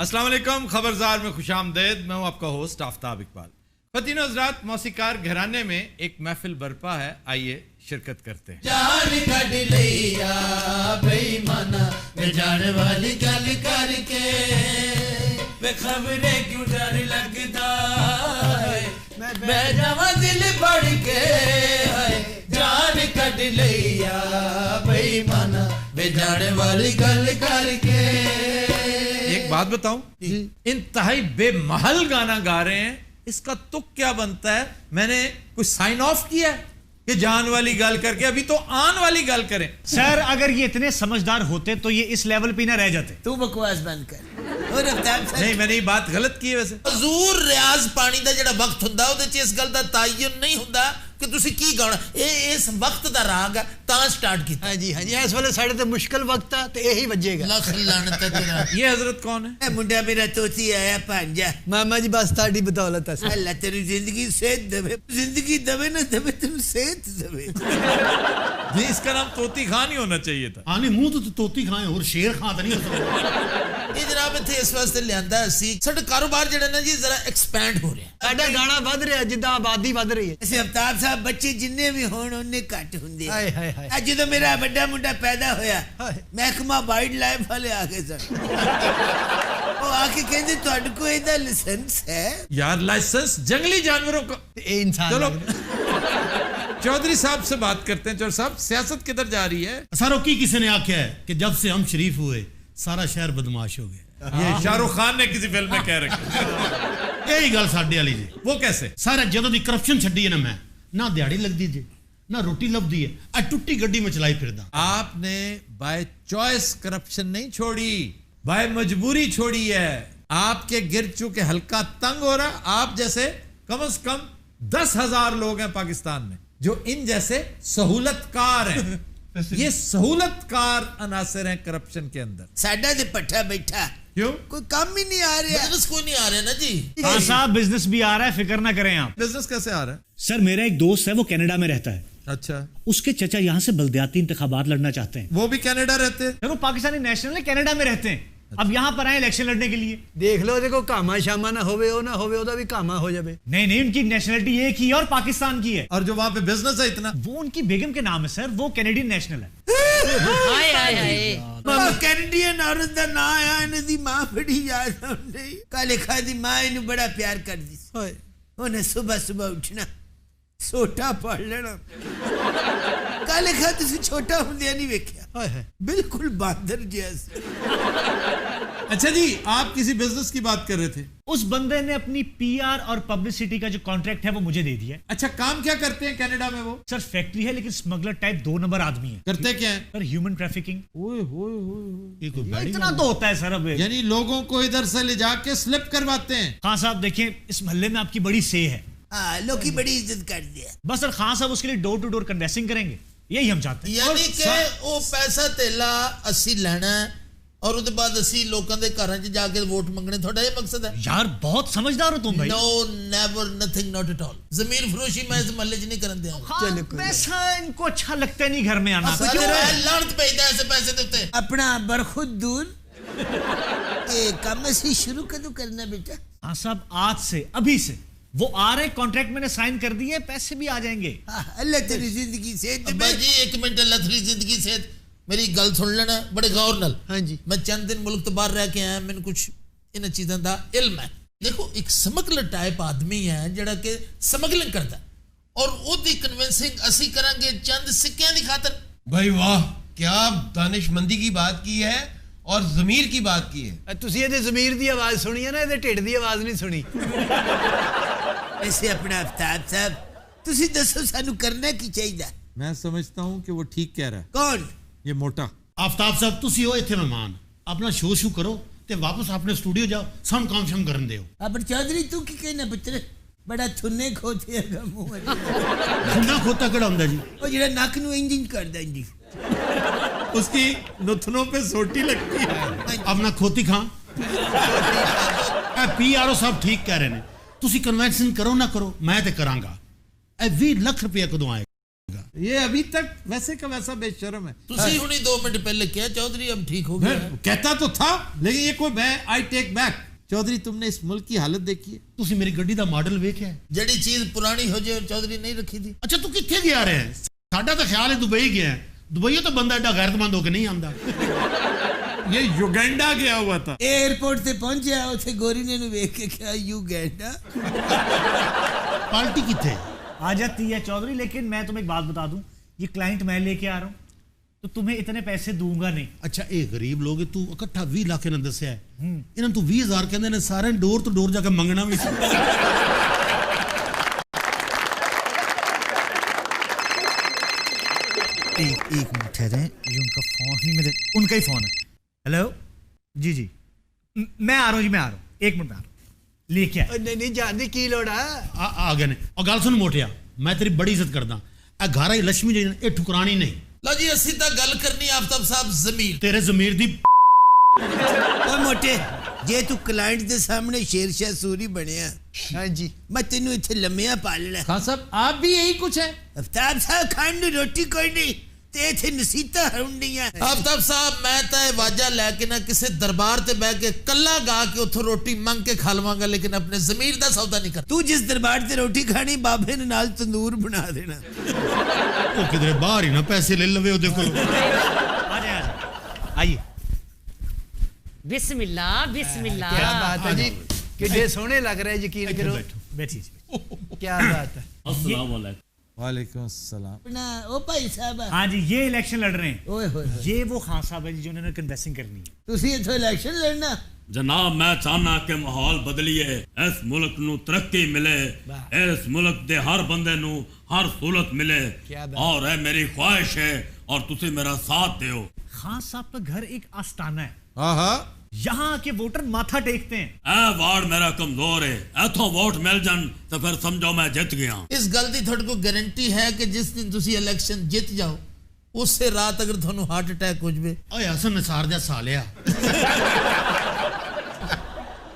अस्सलाम वालेकुम, खबरदार में खुशामदेद। मैं हूं आपका होस्ट आफ्ताब इकबाल। ख़वातीन हज़रात, मौसीकार घराने में एक महफिल बरपा है, आइए शिरकत करते हैं। जान कट लिया बेईमाना वे जान वाली गल करके वे खबरें क्यों डर लगदा है मैं जावा दिल बढ़ के जान कट लिया बेईमाना वे जान वाली गल करके। एक बात बताऊं, इंतहाई बेमहल गाना गा रहे हैं, इसका तुक क्या बनता है? मैंने कुछ साइन ऑफ किया है कि जान वाली गल करके, अभी तो आन वाली गल करें। सर अगर ये इतने समझदार होते तो ये इस लेवल पे ना रह जाते। तू बकवास बंद कर। और नहीं, मैंने ये बात गलत की है वैसे। हजूर रियाज पानी दा जेड़ा वक्त हुंदा ओदे च इस गल दा तायन नहीं हुंदा कि तुसी की गाना इस वक्त दा राग है तां स्टार्ट कीता। हाँ जी इस वेले साडे ते मुश्किल वक्त है ते यही वजेगा। लख लानत तेरा। ये हजरत कौन है? मुंडा मेरा तोती आया भांजा। मामा जी बस ताड़ी बदौलत है। अल्लाह तेरी जिंदगी सेहत देवे, जिंदगी देवे ना देवे तेन सेहत देवे। जी, इसका नाम तोती खान ही होना चाहिए था। आने मुंह तो तोती खाए और शेर खां तो नहीं हो सकता। ये जनाब इत्थे इस वास्ते लियांदा सी साडा कारोबार जेड़ा ना जी जरा एक्सपैंड हो रहा है। साडा गाना वध रहा जिद्दां आबादी वध रही है। ऐसे अफ्ताब साहब बच्चे जिन्ने भी होण उन्ने घट हुंदे। हाय हाय हाय। आज जो मेरा बड़ा मुंडा पैदा होया हाय। महकमा वाइल्ड लाइफ वाले आ गए सन। वो आके कहंदे तुहाडे को एदा लाइसेंस है? यार लाइसेंस जंगली जानवरों का। ए इंसान चलो चौधरी साहब से बात करते हैं। चौधरी साहब, सियासत किधर जा रही है? सारो की किसी ने आख्या है कि जब से हम शरीफ हुए सारा शहर बदमाश हो गया। ये शाहरुख खान ने किसी फिल्म में कह रखा। यही गल साडे वाली जी। वो कैसे? सारा जदों दी करप्शन छड्डी है ना, मैं ना दिहाड़ी लगदी जी ना रोटी लभदी है, आ टुट्टी गड्डी में चलाई फिरदा। आपने बाय चॉइस करप्शन नहीं छोड़ी, बाय मजबूरी छोड़ी है। आपके गिर चुके हल्का तंग हो रहा। आप जैसे कम से कम 10,000 लोग हैं पाकिस्तान में जो इन जैसे सहूलतकार हैं। ये सहूलतकार अनासर हैं करप्शन के अंदर। साडा दे पट्ठा बैठा क्यों? कोई काम ही नहीं आ रहा। बिजनेस कोई नहीं आ रहा ना जी। हाँ साहब, बिजनेस भी आ रहा है, फिक्र ना करें आप। बिजनेस कैसे आ रहा है? सर मेरा एक दोस्त है, वो कनाडा में रहता है। अच्छा, उसके चचा यहाँ से बलदियाती इंतखाबात लड़ना चाहते हैं। वो भी कनाडा रहते हैं? सर वो पाकिस्तानी नेशनल है, कनाडा में रहते हैं। अब यहाँ पर आए इलेक्शन लड़ने के लिए। देख लो देखो कामा शामा ना होवे ओ ना होवे ओदा भी कामा हो जावे। नहीं, उनकी नेशनलिटी एक ही है और पाकिस्तान की है। और जो वहां पे बिजनेस है इतना, वो उनकी बेगम के नाम है सर, वो कैनेडियन नेशनल है। कैनेडियन औरत दा ना आया, इन्हां दी मां बड़ी याद आउंदी। काले खा दी मां इन्हू बड़ा प्यार करदी सी। ओने सुबह सुबह उठना, सोटा पढ़ लेना। काले खा तुसी छोटा हुंदिया नहीं वेख्या? बिल्कुल बांदर जैसे। अच्छा जी, आप किसी बिजनेस की बात कर रहे थे। उस बंदे ने अपनी पीआर और पब्लिसिटी का जो कॉन्ट्रैक्ट है वो मुझे दे दिया है। अच्छा, काम क्या करते हैं कनाडा में वो? सर फैक्ट्री है, लेकिन स्मगलर टाइप 2 नंबर आदमी है। करते क्या है? Sir human trafficking. ओए इतना तो होता है सर। अब यानी लोगों को इधर से ले जाके स्लिप करवाते हैं। खान साहब देखिए, इस मोहल्ले में आपकी बड़ी से है। हाँ, लोग की बड़ी इज्जत कर दिया। बस सर खान साहब उसके लिए डोर टू डोर कन्वेंसिंग करेंगे, यही हम चाहते हैं। यानी कि वो पैसा तेला असी लेना और उसके बाद असी लोगों के घरों च जाके वोट मंगने, थोड़ा ये मकसद है? यार बहुत समझदार हो तुम भाई। No never nothing not at all. जमीन फरोशी मैं इस महल्ले च नहीं करन दिया। हाँ, पैसा इनको अच्छा लगता नहीं घर में आना। लानत भेजदा ऐसे पैसे देते अपना बरखुद दूर ये काम असी शुरू कदों करना बेटा? हाँ साहब, आज से, अभी से वो आ रहे, कॉन्ट्रैक्ट मैंने साइन कर दिए, पैसे भी आ जाएंगे। अल्लाह तेरी जिंदगी सेहत दे। जी एक मिनट, अल्लाह तेरी जिंदगी सेहत। मेरी गल सुन लेना बड़े गौर नाल। हाँ जी। मैं चंद दिन मुल्क तो बाहर रह के आया, मैंने कुछ इन चीजों का इल्म है। देखो, एक स्मगलर टाइप आदमी है जड़ा के स्मगलिंग करता है और ओदी कन्विंसिंग असी करांगे चंद सिक्कियां दी खातर। भाई वाह, क्या दानिशमंदी की बात की है और ज़मीर की बात की है। तुसी ये ज़मीर दी आवाज सुनी है ना, ये ढिड दी आवाज नहीं सुनी। ऐसे अपना अफ्ताब साहब तुसी दसो सानू करना की चाहिए? मैं समझता हूँ कि वो ठीक कह रहा है। कौन? ये मोटा। आफ्ताब साहब तुसी हो इत्थे मेहमान, अपना शो शू करो ते वापस अपने स्टूडियो जाओ, सानू काम शम करन दियो। पर चौधरी तू की कहना पुत्र? बड़ा थुन्ने खोते है मुंह। खुन्ना खोता केड़ा हुंदा जी? ओ जेड़ा नक नू इंजिन करदा इंजी। उसकी नुथनों पे सोटी लगती है। अपना खोती खां। पीआरओ साहब ठीक कह रहे हैं, तुसी कन्वेंशन करो ना करो, मैं ते करांगा। 20 लाख रुपया कदों आएगा? ये अभी तक वैसे का वैसा बेशर्म है। तुसी हुनी 2 मिनट पहले क्या चौधरी अब ठीक हो गया है। कहता तो था, लेकिन ये कोई मैं आई टेक बैक। चौधरी तुमने इस मुल्क की हालत देखी है? ਤੁਸੀਂ ਮੇਰੀ ਗੱਡੀ ਦਾ ਮਾਡਲ ਵੇਖਿਆ? जड़ी चीज पुरानी हो जाए चौधरी नहीं रखी थी। ਅੱਛਾ ਤੂੰ ਕਿੱਥੇ ਗਿਆ ਰਿਹਾ ਹੈ? ਸਾਡਾ ਤਾਂ ਖਿਆਲ ਹੈ ਦੁਬਈ ਗਿਆ ਹੈ। ਦੁਬਈ ਤਾਂ ਬੰਦਾ ਐਡਾ ਗੈਰਤਮੰਦ ਹੋ ਕੇ ਨਹੀਂ ਆਉਂਦਾ। ये युगांडा गया हुआ था। एयरपोर्ट से पहुंचा उसे गोरी ने वेख के क्या युगांडा ਪਾਰਟੀ ਕਿੱਥੇ? आ जाती है चौधरी, लेकिन मैं तुम्हें एक बात बता दूं, ये क्लाइंट मैं लेके आ रहा हूं तो तुम्हें इतने पैसे दूंगा नहीं। ਅੱਛਾ ਇਹ ਗਰੀਬ ਲੋਕ ਤੂੰ ਇਕੱਠਾ 20 ਲੱਖ ਇਹਨਾਂ ਦੱਸਿਆ ਹੈ। ਇਹਨਾਂ ਨੂੰ 20000 ਕਹਿੰਦੇ ਨੇ, ਸਾਰਿਆਂ ਡੋਰ ਤੋਂ ਡੋਰ ਜਾ ਕੇ ਮੰਗਣਾ ਵੀ ਸੀ। एक मिनट ठहरें, ये उनका फोन ही मेरे, उनका ही फोन है। हेलो जी जी, मैं आ रहा हूँ जी, मैं आ रहा हूँ, 1 मिनट में आ रहा हूँ, लेके आए। नहीं जानने की लोड़ है। ਆ ਗਏ ਨੇ। ਉਹ ਗੱਲ ਸੁਣ ਮੋਟਿਆ, ਮੈਂ ਤੇਰੀ ਬੜੀ ਇੱਜ਼ਤ ਕਰਦਾ। ਇਹ ਘਰ ਆਈ ਲక్ష్ਮੀ ਜੀ ਇਹ ਠੁਕਰਾਣੀ ਨਹੀਂ। लो जी असी तो गल करनी आफ्ताब साहब जमीर ਤੇਰੇ ਜ਼ਮੀਰ ਦੀ ओ मोटे जे तू क्लाइंट दे सामने शेरशाह सूरी बनया। हाँ जी मैं तेनू इत्थे लम्मिया पालना। खान साहब आप भी यही कुछ है? आफ्ताब साहब खान नु रोटी कोई नहीं ते इत्थे नसीहतां होंदियां। आफ्ताब साहब मैं तां वाजा लैके ना किसे दरबार ते बैठ के कल्ला गा के उथों रोटी मंग के खा लवांगा, लेकिन अपने जमीर दा सौदा नहीं कर। तू जिस दरबार ते रोटी खानी बाबे ने नाल तंदूर बना देना। ਉਹ ਕਿਧਰੇ ਬਾਹਰ ਹੀ ਨਾ ਪੈਸੇ ਲੈ ਲਵੇ ਉਹਦੇ ਕੋਲ। आ जाए आइए। बिस्मिल्लाह बिस्मिल्लाह। क्या बात है जी, कितने सोहने लग रहे हैं, यकीन करो। बैठिए जी। क्या बात है। अस्सलाम वालेकुम। वालेकुम अस्सलाम। अपना ओ भाई साहब हाँ जी, ये इलेक्शन लड़ रहे हैं। ओए होए ये वो खान साहब है जी जिन्होंने कन्वेंसिंग करनी है। तुसी इत्थे इलेक्शन लड़ना। जनाब मैं चाहना कि माहौल बदलिए, इस मुल्क नू तरक्की मिले, इस मुल्क दे हर बंदे नू हर सहूलत मिले, और है मेरी ख्वाहिश है और तुसी मेरा साथ दो। खान साहब का घर एक आस्ताना है, हाँ हाँ, यहाँ के वोटर माथा टेकते हैं। ए वार्ड मेरा कमजोर है, इथों वोट मिल जान तो फिर समझो मैं जित गया। इस गल दी थोड़े को गारंटी है कि जिस दिन तुसी इलेक्शन जित जाओ उससे रात अगर थानू हार्ट अटैक हो जाए। ਓਏ ਹਸਨ ਨਸਾਰ ਦਾ ਸਾਲਿਆ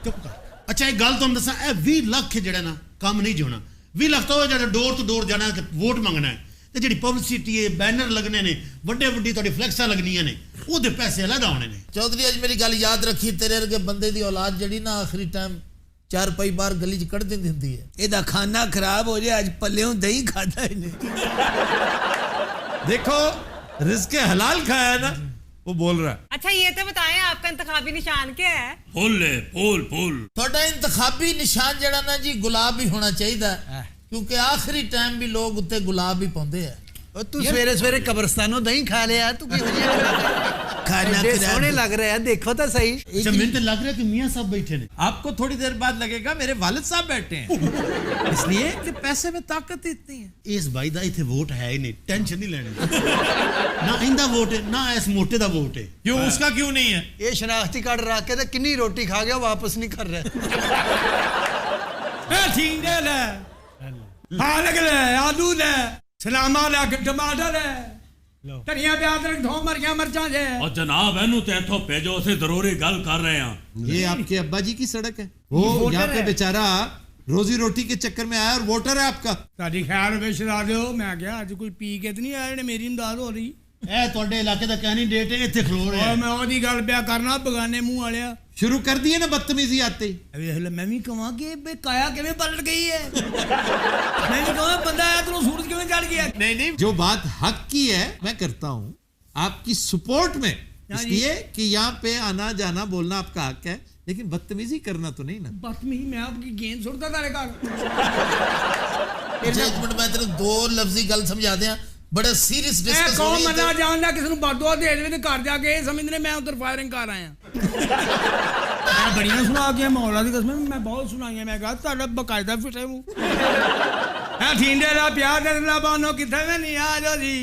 ਚੁੱਪ ਕਰ। ਅੱਛਾ ਇਹ ਗੱਲ ਤੁਹਾਨੂੰ ਦੱਸਾਂ, ਇਹ 20 ਲੱਖ ਜਿਹੜਾ ਨਾ ਕੰਮ ਨਹੀਂ ਜਿਉਣਾ। 20 ਲੱਖ ਤਾਂ ਉਹ ਜਿਹੜਾ ਡੋਰ ਤੋਂ ਡੋਰ ਜਾਣਾ ਤੇ ਵੋਟ ਮੰਗਣਾ ਹੈ, ਤੇ ਜਿਹੜੀ ਪਬਲਿਸਿਟੀ ਹੈ, ਬੈਨਰ ਲੱਗਣੇ ਨੇ, ਵੱਡੇ ਵੱਡੀ ਤੁਹਾਡੀ ਫਲੈਕਸਾਂ ਲੱਗਣੀਆਂ ਨੇ, ਉਹਦੇ ਪੈਸੇ ਅਲੱਗ ਆਉਣੇ ਨੇ। चौधरी अज मेरी गल याद रखी, तेरे वर्गे बंदे दी औलाद जड़ी ना आखिरी टाइम 4 पई बार गली च कढ़ दिंदी हुंदी है। एदा खाना खराब हो जाए, अज पल्लेओं दही खादा इन्हें। देखो रिज़्क़ हलाल खाया है ना, वो बोल रहा है। अच्छा ये तो बताएं आपका इंतखाबी निशान क्या है? फूल ले फूल फूल। थोड़ा इंतखाबी निशान जड़ा ना जी गुलाब ही होना चाहिए, क्योंकि आखिरी टाइम भी लोग उत्ते गुलाब ही पाउंदे हैं। तू सवेरे सवेरे कब्रस्तानों दही खा लिया तू की खाना सोने लग रहा है, देखो तो सही। अच्छा ਮੈਨੂੰ ਤਾਂ ਲੱਗ ਰਿਹਾ कि मियां साहब बैठे ने। आपको थोड़ी देर बाद लगेगा मेरे वालिद साहब बैठे हैं, इसलिए कि पैसे में ताकत इतनी है। ਇਸ ਬਾਈ ਦਾ ਇੱਥੇ ਵੋਟ ਹੈ ਹੀ ਨਹੀਂ, ਟੈਨਸ਼ਨ ਨਹੀਂ ਲੈਣੀ। ਨਾ ਇਹਦਾ ਵੋਟ ਹੈ ਨਾ ਇਸ ਮੋਟੇ ਦਾ ਵੋਟ ਹੈ। क्यों उसका क्यों नहीं है? ये शनाख्ती कार्ड रख के तो किन्नी रोटी खा गया, वापस नहीं कर रहा। ठीक है, पालक ले, आलू ले, सलामा ले, टमाटर ले, धनिया प्याज रख, धो मरिया मरचा जे। और जनाब इनू ते इथों भेजो, असी जरूरी गल कर रहे हैं। ये आपके अब्बा जी की सड़क है, वो यहाँ पे बेचारा रोजी रोटी के चक्कर में आया और वोटर है आपका। साडी खैर विश ला दो। मैं क्या अज कोई पी के तो नहीं आया जिहने मेरी इमदाद हो रही। ਇਹ ਤੁਹਾਡੇ ਇਲਾਕੇ ਦਾ ਕੈਂਡੀਡੇਟ ਹੈ, ਇੱਥੇ ਖਲੋ ਰਿਹਾ। मैं ओदी गल पिया करना, बगाने मुंह वालिया। शुरू कर दिए ना बदतमीजी आते ही। ਵੇਖ ਲੈ मैं भी कहां कि बे काया किवें पलट गई है। मैं भी कहां बंदा आया तो सूरज किवें चढ़ गया। नहीं नहीं, जो बात हक की है मैं करता हूँ आपकी सपोर्ट में, इसलिए कि यहाँ पे आना जाना बोलना आपका हक है, लेकिन बदतमीजी करना तो नहीं ना। बदतमीजी मैं आपकी गेंद सुटदा तारे घर। एक मिनट मैं तेरे 2 लफ्जी गल समझा दियां, बड़ा सीरियस डिस्कस हो कौन रही है। मना जानदा किस नु बददुआ दे देवे ते घर जाके समझने मैं उधर फायरिंग कर आया। मैं बड़ियां सुना के मौला दी कसम मैं बहुत सुनाई। मैं कहा ताड़ा बकायदा फिटे मुंह है ठींडे ला प्यार दे ला बानो किथे में नहीं आ जो जी।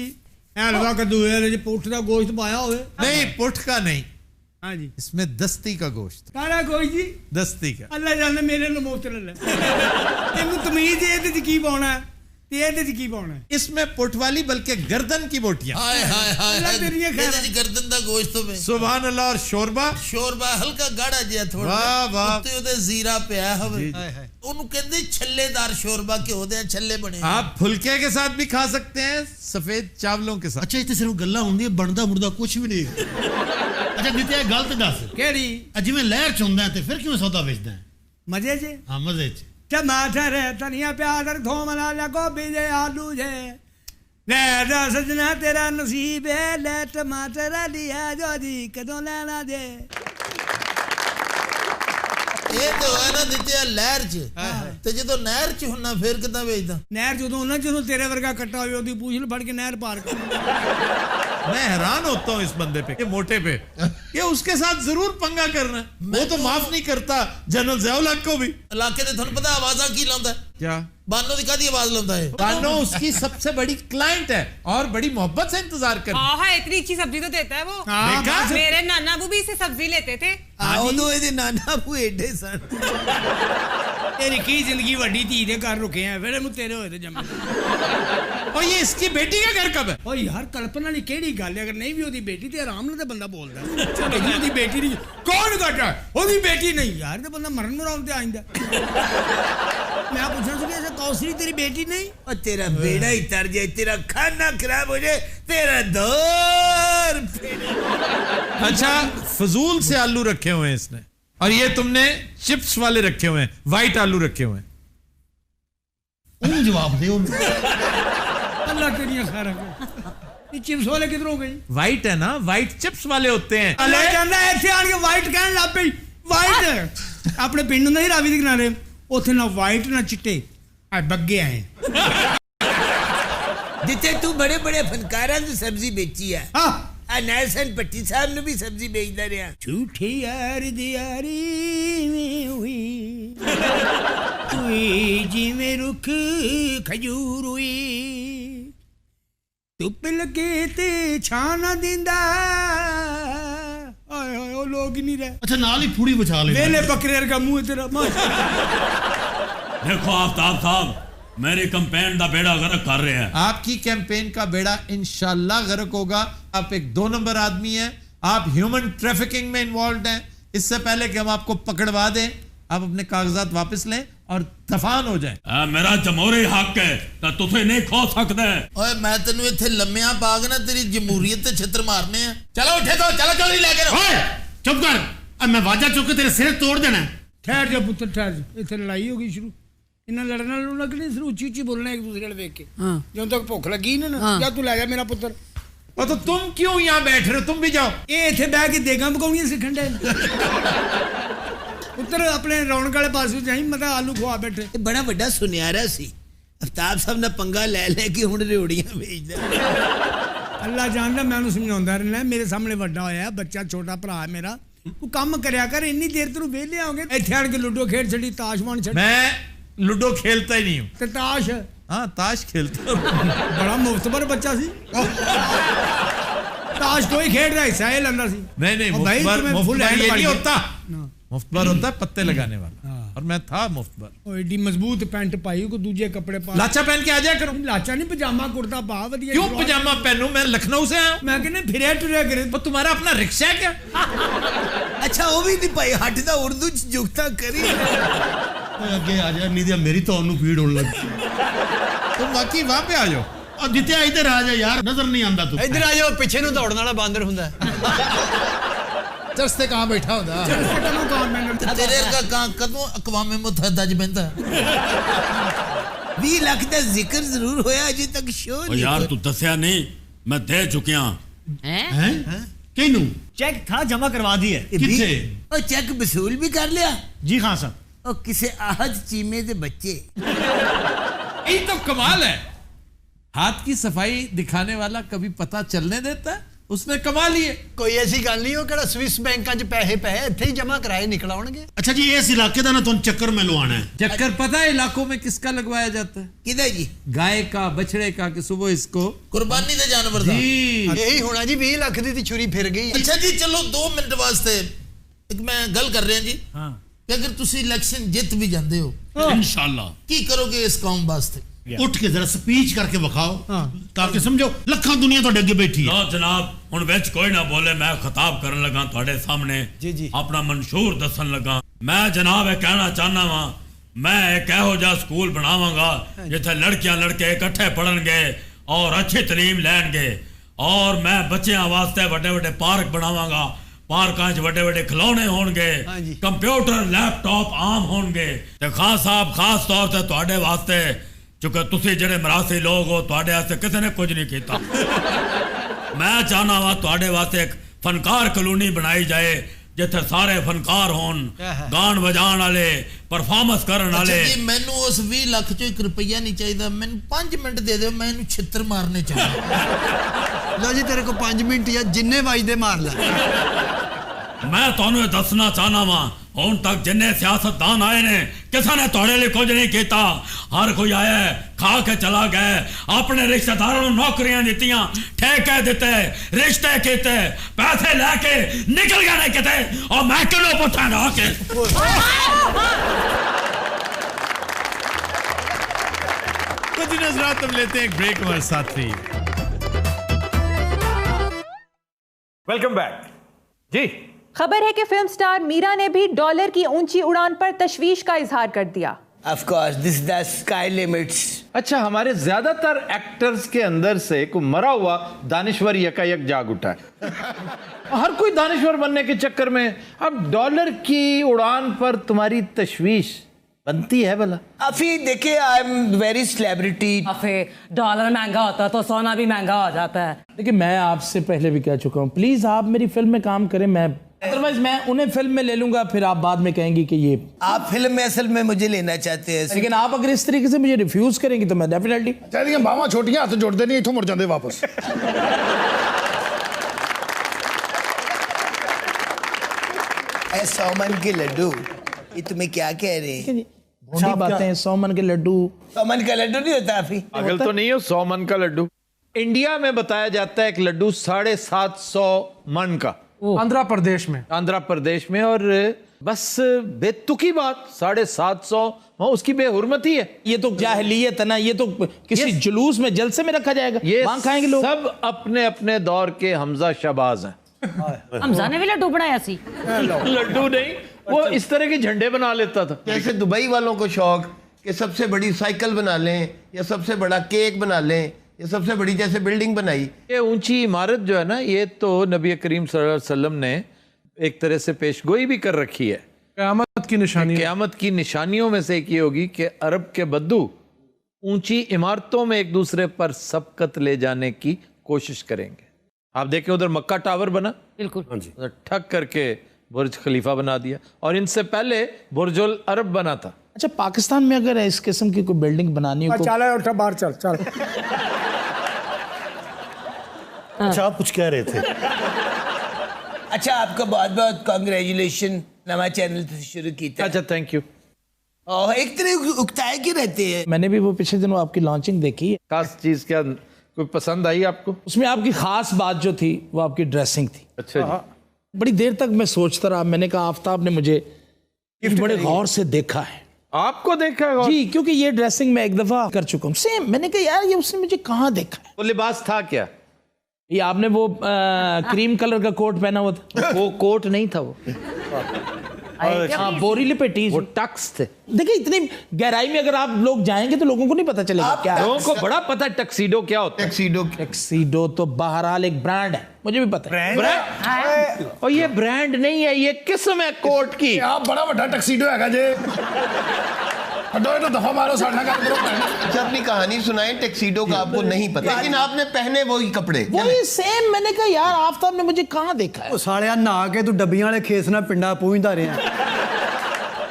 हलवा कद्दू है पुठ दा गोश्त पाया होवे। नहीं पुठ का नहीं, हां जी इसमें दस्ती का गोश्त। काला गोश्त जी दस्ती का। अल्लाह जाने मेरे नु मुफ्त ले ले। तेनू तमीज है ते की पाउना ਇਹਦੇ 'ਚ ਕੀ ਪਾਉਣਾ इसमें पुटवाली बल्कि गर्दन की बोटियां हाय हाय हाय अल्लाह तेरी ये खैर। ਇਹਦੇ 'ਚ ਗਰਦਨ ਦਾ ਗੋਸ਼ਤ ਹੋਵੇ सुभान अल्लाह और शोरबा ਸ਼ੋਰਬਾ ਹਲਕਾ ਗਾੜਾ ਜਿਹਾ ਥੋੜਾ ਵਾਹ, ਵਾਹ। ਉੱਤੇ ਉਹਦੇ ਜ਼ੀਰਾ ਪਿਆ ਹੋਵੇ ਉਹਨੂੰ ਕਹਿੰਦੇ ਛੱਲੇਦਾਰ ਸ਼ੋਰਬਾ ਘਿਓ ਦੇ ਛੱਲੇ ਬਣੇ आप फुलके के साथ भी खा सकते हैं सफेद चावलों के साथ ਅੱਛਾ ਇੱਥੇ ਸਿਰਫ ਗੱਲਾਂ ਹੁੰਦੀਆਂ ਬਣਦਾ ਮੁਰਦਾ ਕੁਝ ਵੀ ਨਹੀਂ ਅੱਛਾ ਨਿਤਿਆ ਇਹ ਗੱਲ ਤੇ ਦੱਸ ਕਿਹੜੀ ਜਿਵੇਂ ਲਹਿਰ ਚ ਹੁੰਦਾ ਤੇ ਫਿਰ ਕਿਉਂ ਸੌਦਾ ਵੇਚਦਾ ਹੈ ਮਜ਼ੇ 'ਚ ਹਾਂ ਮਜ਼ੇ ਚ टमाटर धनिया प्याज थोम लाला गोभी जे आलू जे ले सजना तेरा नसीब है ले टमाटर लिया जो जी कदों लेना जे ਇਹ ਤਾਂ ਹੋਇਆ ਨਾ ਦਿੱਤੇ ਲਹਿਰ 'ਚ ਤੇ ਜਦੋਂ ਨਹਿਰ 'ਚ ਹੁੰਨਾ ਫਿਰ ਕਿਦਾਂ ਵੇਚਦਾ ਨਹਿਰ ਜਦੋਂ ਉਹਨਾਂ ਜਦੋਂ ਤੇਰੇ ਵਰਗਾ ਕੱਟਾ ਹੋਵੇ ਉਹਦੀ ਪੂਛ ਨੂੰ ਫੜ ਕੇ ਨਹਿਰ ਪਾਰ ਕਰ मैं हैरान होता हूँ इस बंदे पे ये मोटे पे ये उसके साथ जरूर पंगा करना है वो तो माफ नहीं करता जनरल ज़ियाउल हक को भी ਇਲਾਕੇ ਦੇ ਤੁਹਾਨੂੰ ਪਤਾ ਆਵਾਜ਼ਾਂ ਕੀ ਲਾਉਂਦਾ क्या ਬਾਨੋ ਦੀ ਕਾਦੀ ਆਵਾਜ਼ ਲਾਉਂਦਾ ਹੈ कानो उसकी सबसे बड़ी क्लाइंट है और बड़ी मोहब्बत से इंतजार कर हाँ हाँ इतनी अच्छी सब्जी तो देता है वो देखा? मेरे नाना अबू भी इससे सब्जी लेते थे ਉਦੋਂ ਇਹਦੇ ਨਾਨਾ ਭੂ ਏਡੇ ਸਨ ਤੇਰੀ ਕੀ ਜ਼ਿੰਦਗੀ ਵੱਡੀ ਧੀ ਦੇ ਘਰ ਰੁਕੇ ਆ ਫਿਰ ਇਹਨੂੰ ਤੇਰੇ ਹੋਏ ਤੇ ਜੰਮੇ और ये इसकी बेटी का घर कब है ਓ ਯਾਰ ਕਲਪਨਾ ਵਾਲੀ ਕਿਹੜੀ ਗੱਲ ਹੈ ਅਗਰ ਨਹੀਂ ਵੀ ਉਹਦੀ ਬੇਟੀ ਤੇ ਆਰਾਮ ਨਾਲ ਤੇ ਬੰਦਾ ਬੋਲਦਾ ਚਲੋ ਜੀ ਉਹਦੀ ਬੇਟੀ ਨਹੀਂ ਕੌਣ ਕਰਦਾ ਉਹਦੀ ਬੇਟੀ ਨਹੀਂ ਯਾਰ ਤੇ ਬੰਦਾ ਮਰਨ ਮਰਾਉਣ ਤੇ ਆਇੰਦਾ ਮੈਂ ਪੁੱਛਣਾ ਸੀ ਕਿ ਇਹ ਕੌਸਰੀ ਤੇਰੀ ਬੇਟੀ ਨਹੀਂ और तेरा बेड़ा ही तर जाए तेरा खाना खराब हो जाए तेरा दौर अच्छा फजूल से आलू रखे हुए हैं इसने और ये तुमने चिप्स वाले रखे हुए हैं व्हाइट आलू रखे हुए हैं ਉਹਨੂੰ ਜਵਾਬ ਦੇ ਉਹਨੂੰ ਅੱਲਾ ਤੇਰੀਆਂ ਖੈਰਾਂ ਇਹ ਚਿਪਸ ਵਾਲੇ ਕਿਧਰੋਂ ਗਈ व्हाइट है ना व्हाइट चिप्स वाले होते हैं ਅੱਲਾ ਕਹਿੰਦਾ ਇੱਥੇ ਆਣ ਕੇ ਵਾਈਟ ਕਹਿਣ ਲੱਗ ਪਈ ਵਾਈਟ ਆਪਣੇ ਪਿੰਡ ਹੁੰਦਾ ਹੀ ਰਾਵੀ ਦੇ ਕਿਨਾਰੇ ਉੱਥੇ ਨਾ ਵਾਈਟ ਨਾ ਚਿੱਟੇ ਆ ਬੱਗੇ ਆਏ जिथे तू बड़े बड़े फनकारा की सब्जी बेची है ਹਾਂ नैसन पट्टी साहब ने भी सब्जी बेचता रहा ਝੂਠੀ ਯਾਰ ਦੀ ਯਾਰੀ ਵੇਂ ਹੋਈ ਹੋਈ ਜਿਵੇਂ ਰੁੱਖ ਖਜੂਰ ਹੋਈ ਧੁੱਪ ਲੱਗੇ ਤੇ ਛਾਂ ਨਾ ਦਿੰਦਾ ਆਏ ਹਾਏ ਉਹ ਲੋਕ ਹੀ ਨਹੀਂ ਰਹੇ ਅੱਛਾ ਨਾਲ ਹੀ ਫੂੜੀ ਬਚਾ ਲੈ ਵੇਲੇ ਬੱਕਰੇ ਵਰਗਾ ਮੂੰਹ ਹੈ ਤੇਰਾ ਮਾਸ਼ਾ देखो आफ्ताब साहब मेरी कंपेन का बेड़ा गर्क कर रहे हैं आपकी कैंपेन का बेड़ा इंशाल्लाह गर्क होगा आप एक 2 नंबर आदमी हैं आप ह्यूमन ट्रैफिकिंग में इन्वॉल्व हैं इससे पहले कि हम आपको पकड़वा दें आप अपने कागजात वापस लें और दफान हो जाएं मेरा जमहूरी हक है तो तुसे नहीं खो सकते ओए मैं तेनू इत्थे लम्मियां पा के ना तेरी जमहूरियत ते छित्र मारने हैं चलो उठे तो चलो चोरी लेके रहो ਓਏ ਚੁੱਪ ਕਰ अब मैं वाजा चुक के तेरे सिर तोड़ देना है। ਠਹਿਰ ਜਾ ਪੁੱਤਰ ਠਹਿਰ ਜਾ ਇੱਥੇ ਲੜਾਈ ਹੋ ਗਈ ਸ਼ੁਰੂ ਇਹਨਾਂ ਲੜਨ ਨਾਲ ਨੂੰ ਲੱਗਣੀ ਸਿਰ ਉੱਚੀ ਉੱਚੀ ਬੋਲਣਾ ਇੱਕ ਦੂਸਰੇ ਨਾਲ ਵੇਖ ਕੇ ਜਦੋਂ ਤੱਕ ਭੁੱਖ ਲੱਗੀ ਨਾ ਜਾਂ ਤੂੰ ਲੈ ਜਾ ਮੇਰਾ ਪੁੱਤਰ और तो तुम क्यों यहाँ बैठ रहे हो तुम भी जाओ ਇਹ ਇੱਥੇ ਬਹਿ ਕੇ ਦੇਗਾਂ ਪਕਾਉਣੀਆਂ ਸਿੱਖਣ ਦੇ ਪੁੱਤਰ ਆਪਣੇ ਰੌਣਕ ਵਾਲੇ ਪਾਸੇ ਜਾਈ ਮੈਂ ਤਾਂ ਆਲੂ ਖਵਾ ਬੈਠੇ ਇਹ ਬੜਾ ਵੱਡਾ ਸੁਨਿਆਰਾ ਸੀ ਅਫਤਾਬ ਸਾਹਿਬ ਨਾਲ ਪੰਗਾ ਲੈ ਲੈ ਕੇ ਹੁਣ ਰਿਓੜੀਆਂ ਵੇਚਦਾ ਅੱਲਾ ਜਾਣਦਾ ਮੈਂ ਉਹਨੂੰ ਸਮਝਾਉਂਦਾ ਰਹਿਣਾ ਮੇਰੇ ਸਾਹਮਣੇ ਵੱਡਾ ਹੋਇਆ ਬੱਚਾ ਛੋਟਾ ਭਰਾ ਮੇਰਾ ਤੂੰ ਕੰਮ ਕਰਿਆ ਕਰ ਇੰਨੀ ਦੇਰ ਤੈਨੂੰ ਵਿਹਲੇ ਆਉਂਗੇ ਇੱਥੇ ਆਣ ਕੇ ਲੁੱਡੋ ਖੇਡ ਛੱਡੀ ਤਾਸ਼ਵਾਨ ਛੱਡ मैं लूडो खेलता ही नहीं हूँ ਤੇ ਤਾਸ਼ हाँ ताश खेलता हूँ ਬੜਾ ਮੁਫਤਬਰ ਬੱਚਾ ਸੀ ਤਾਸ਼ ਕੋਈ ਖੇਡਦਾ ਹਿੱਸਾ ਇਹ ਲੈਂਦਾ ਸੀ नहीं नहीं और भाई मुफ्तबर तुम्हें full मुफ्तबर hand ये पड़ नहीं गया। होता ਨਾ मुफ्तबर होता है पत्ते लगाने वाला और मैं था मुफ्तबर ਉਹ ਏਡੀ ਮਜ਼ਬੂਤ ਪੈਂਟ ਪਾਈ ਕੋ ਦੂਜੇ ਕੱਪੜੇ ਪਾ लाचा पहन के आ जाया करो ਲਾਚਾ ਨਹੀਂ ਪਜਾਮਾ ਕੁੜਤਾ ਪਾ ਵਧੀਆ क्यों पजामा पहनूं मैं लखनऊ से आया हूँ ਮੈਂ ਕਹਿੰਦਾ ਫਿਰਿਆ ਟੁਰਿਆ ਕਰੇ वो तुम्हारा अपना रिक्शा है क्या ਅੱਛਾ ਉਹ ਵੀ ਨਹੀਂ ਭਾਈ ਹੱਟਦਾ ਉਰਦੂ ਚ ਜੁਗਤਾ ਕਰੀ ਓਏ ਅੱਗੇ ਆ ਜਾ ਨਹੀਂ ਤੇ ਮੇਰੀ ਤਾਂ ਉਹਨੂੰ ਪੀੜ ਹੋਣ ਲੱਗੀ तुम बाकी वहां पे आ जाओ ਆ ਜਿੱਤੇ ਇੱਧਰ ਆ ਜਾ ਯਾਰ ਨਜ਼ਰ ਨਹੀਂ ਆਂਦਾ ਤੂੰ ਇੱਧਰ ਆ ਜਾਓ ਪਿੱਛੇ ਨੂੰ ਦੌੜਨ ਵਾਲਾ ਬਾਂਦਰ ਹੁੰਦਾ चरस्ते कहाँ बैठा होता ਤੈਨੂੰ ਕੌਣ ਮੈਨੂੰ ਤੇਰੇ ਵਰਗਾ ਕਾਂ ਕਦੋਂ ਅਕਵਾਮੇ ਮੁਤਹਦਾ ਚ ਬਹਿੰਦਾ 20 ਲੱਖ ਦਾ ਜ਼ਿਕਰ ਜ਼ਰੂਰ ਹੋਇਆ ਅਜੇ ਤੱਕ ਸ਼ੋ ओ ਨਹੀਂ यार तू दसिया नहीं मैं दे चुकिया ਹੈ ਕਿਹਨੂੰ चेक था जमा करवा दिए ਕਿੱਥੇ ਉਹ ਚੈੱਕ ਵਸੂਲ ਵੀ ਕਰ ਲਿਆ जी हाँ साहब ਉਹ ਕਿਸੇ ਆਹਦ ਚੀਮੇ ਦੇ ਬੱਚੇ यही तो कमाल है हाथ की सफाई दिखाने वाला कभी पता चलने देता है उसने कमा लिए ਕੋਈ ਐਸੀ ਗੱਲ ਨਹੀਂ ਉਹ ਕਿਹੜਾ ਸਵਿਸ ਬੈਂਕਾਂ 'ਚ ਪੈਸੇ ਪਏ ਇੱਥੇ ਹੀ ਜਮਾ ਕਰਾਏ ਨਿਕਲ ਆਉਣਗੇ ਅੱਛਾ ਜੀ ਇਸ ਇਲਾਕੇ ਦਾ ਨਾ ਤੁਹਾਨੂੰ ਚੱਕਰ ਮੈਂ ਲਵਾਉਣਾ ਹੈ चक्कर पता है इलाकों में किसका लगवाया जाता है ਕਿਹਦਾ ਜੀ गाय का बछड़े का कि सुबह इसको ਕੁਰਬਾਨੀ ਦੇ ਜਾਨਵਰ ਦਾ जी ਇਹੀ ਹੋਣਾ ਜੀ 20 ਲੱਖ ਦੀ ਤੇ ਛੁਰੀ ਫਿਰ ਗਈ ਅੱਛਾ ਜੀ ਚਲੋ 2 ਮਿੰਟ ਵਾਸਤੇ ਇੱਕ ਮੈਂ ਗੱਲ ਕਰ ਰਿਹਾ ਜੀ हाँ ਕਿ ਅਗਰ ਤੁਸੀਂ ਇਲੈਕਸ਼ਨ ਜਿੱਤ ਵੀ ਜਾਂਦੇ ਹੋ इंशाल्लाह ਕੀ ਕਰੋਗੇ ਇਸ ਕੌਮ ਵਾਸਤੇ ਉੱਠ ਕੇ ਜ਼ਰਾ ਸਪੀਚ ਕਰਕੇ ਵਿਖਾਓ ਤਾਂ ਕਿ ਸਮਝੋ ਲੱਖਾਂ ਦੁਨੀਆ ਤੁਹਾਡੇ ਅੱਗੇ ਬੈਠੀ ਹੈ। लो जनाब हुण विच कोई ना बोले, मैं खिताब करन लगा तुहाडे सामने जी। अपना मंशूर दसन लगा। मैं जनाब ये कहना चाहना वा, मैं एक इहो जिहा स्कूल बनावांगा जिथे लड़कियां लड़के इकट्ठे पढ़नगे और अच्छी तालीम लैणगे, और मैं बच्चों वास्ते वड्डे वड्डे पार्क बनावांगा, पार्कां च वड्डे वड्डे खिलौने होणगे, कंप्यूटर लैपटॉप आम होणगे। ते खास साहब खास तौर ते तुहाडे वास्ते, क्योंकि तुसी जिहड़े मरासी लोग हो, तुहाडे वास्ते किसी ने कुछ नहीं कीता। मैं चाहना वा तुहाडे वास्ते एक फनकार कॉलोनी बनाई जाए जिथे सारे फनकार होन, गान बजान वाले, परफॉर्मेंस करन वाले। अच्छा जी, मैनू उस 20 लाख चो 1 रुपया नहीं चाहिए, मैनू 5 मिनट दे दो, मैं इनू छित्र मारने चाहिए। लो जी तेरे को 5 मिनट या जिन्ने वाजदे मार ला। मैं तुहानू दसना चाहना वा, हुण तक जिन्ने सियासतदान आए ने किसी ने तुहाडे लिए कुछ नहीं किया। हर कोई आया खा के चला गया, अपने रिश्तेदारों नौकरियां दित्तियां, ठेके दिते, रिश्ते किते, पैसे लैके निकल गए ने किते, और मैं किलो पुछां ना के। कुछ नजरात हम लेते हैं एक ब्रेक हमारे साथ ही। वेलकम बैक जी। खबर है कि फिल्म स्टार मीरा ने भी डॉलर की ऊंची उड़ान पर तशवीश का इजहार कर दिया। Of course, this is the sky limits. अच्छा, हमारे ज्यादातर एक्टर्स के अंदर से कोई मरा हुआ दानिश्वर यकायक जाग उठा है। हर कोई दानिश्वर बनने के चक्कर में अब डॉलर की उड़ान पर तुम्हारी तशवीश बनती है भला? अफी देखिए, आई एम वेरी सेलिब्रिटी। अफे डॉलर महंगा होता तो सोना भी महंगा हो जाता है। देखिए मैं आपसे पहले भी कह चुका हूँ, प्लीज आप मेरी फिल्म में काम करें, मैं अदरवाइज मैं उन्हें फिल्म में ले लूंगा, फिर आप बाद में कहेंगी कि ये आप फिल्म में असल में मुझे लेना चाहते हैं, लेकिन आप अगर इस तरीके से मुझे रिफ्यूज करेंगी तो मैं डेफिनेटली ਚਾਹੀਦੀਆਂ ਬਾਹਾਂ ਛੋਟੀਆਂ ਹੱਥ ਜੁੜਦੇ ਨਹੀਂ, ਇੱਥੋਂ ਮੁੜ ਜਾਂਦੇ ਵਾਪਸ। ए 100 मन के लड्डू, ये तुम्हें क्या कह रहे हैं? भोंडी बातें, 100 मन के लड्डू। 100 मन का लड्डू नहीं होता अफी? पागल तो नहीं हो, 100 मन का लड्डू। इंडिया में बताया जाता है एक लड्डू 750 मन का, आंध्र प्रदेश में। आंध्र प्रदेश में, और बस बेतुकी बात 750 उसकी बेहुरमती है। ये तो जाहिलियत है ना, ये तो किसी जुलूस में जलसे में रखा जाएगा, ये वहां खाएंगे लोग। सब अपने अपने दौर के हमजा शहबाज हैं। हमजा ने भी लड्डू बनाया सी। लड्डू नहीं, वो इस तरह के झंडे बना लेता था। जैसे दुबई वालों को शौक कि सबसे बड़ी साइकिल बना लें, या सबसे बड़ा केक बना लें, या सबसे बड़ी जैसे बिल्डिंग बनाई। ये ऊंची इमारत जो है ना, ये तो नबी करीम सल्लल्लाहु अलैहि वसल्लम ने एक तरह से पेशगोई भी कर रखी है। क़यामत की निशानी, क़यामत की निशानियों में से एक ये होगी कि अरब के बद्दू ऊंची इमारतों में एक दूसरे पर सबकत ले जाने की कोशिश करेंगे। आप देखें उधर मक्का टावर बना, बिल्कुल ठक करके बुर्ज खलीफा बना दिया, और इनसे पहले बुर्जुल अरब बना था। अच्छा, पाकिस्तान में अगर इस किस्म की कोई बिल्डिंग बनानी हो, चल उठा बाहर चल चल। अच्छा, आप कुछ कह रहे थे? अच्छा, आपका बहुत बहुत कांग्रेचुलेशन, नवा चैनल शुरू किया। अच्छा, थैंक यू। और एक तरह उकताए के रहते हैं। मैंने भी वो पिछले दिनों आपकी लॉन्चिंग देखी है। खास चीज क्या कोई पसंद आई आपको? उसमें आपकी खास बात जो थी वो आपकी ड्रेसिंग थी। अच्छा जी। बड़ी देर तक मैं सोचता रहा, मैंने कहा आफ्ताब ने मुझे बड़े गौर से देखा है। आपको देखा है? जी, क्योंकि ये ड्रेसिंग मैं एक दफा कर चुका हूँ सेम। मैंने कहा यार ये उसने मुझे कहाँ देखा है। वो लिबास था क्या? ये आपने वो क्रीम कलर का कोट पहना हुआ था। वो कोट नहीं था, वो हाँ, बोरी लिपेटी, वो टक्स थे। देखिए इतनी गहराई में अगर आप लोग जाएंगे तो लोगों को नहीं पता चलेगा क्या। लोगों को बड़ा पता है टक्सीडो क्या होता है। टक्सीडो तो बहरहाल एक ब्रांड है, मुझे भी पता है। ब्रांड? और ये ब्रांड नहीं है, ये किस्म है कोट की। आप बड़ा बड़ा टक्सीडो है जे। दफा मारो, अपनी कहानी सुनाएं टैक्सीडो का, आपको नहीं पता, लेकिन आपने पहने वही कपड़े। वही सेम। मैंने कहा यार आफ्ताब ने मुझे कहाँ देखा है। सालिया नहा के तू डब्बियां वाले खेस ना पिंडा पहुंचता रहे हैं।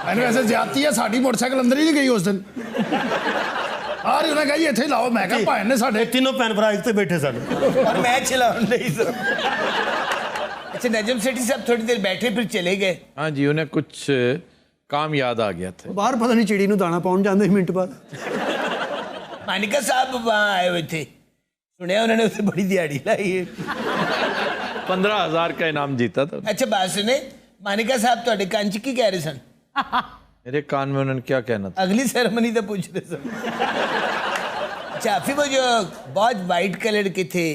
मैंने वैसे ज्यादती है, साडी मोटरसाइकिल अंदर ही नहीं गई उस दिन। और उन्हें कहा इत्थे लाओ, मैं कहा भाई ने साडे तीनों भैन भरा इत्थे बैठे सन और मैं चलाऊं नहीं सर। अच्छा, नजम सेठी साहब थोड़ी देर बैठे फिर चले गए। हाँ जी, उन्हें कुछ काम याद आ गया था। बाहर पता नहीं चिड़ी नूं दाना पाउण जांदे मिनट बाद। मानिका साहब वहां आए हुए थे, सुने उन्होंने उसे बड़ी दिहाड़ी लाई है। 15,000 का इनाम जीता था। अच्छा, बात सुने, मानिका साहब तो कंच की कह रहे सन। मेरे कान में उन्होंने क्या कहना था? अगली सेरेमनी तो पूछ रहे सन। अच्छा फिर वो जो बहुत वाइट कलर के थे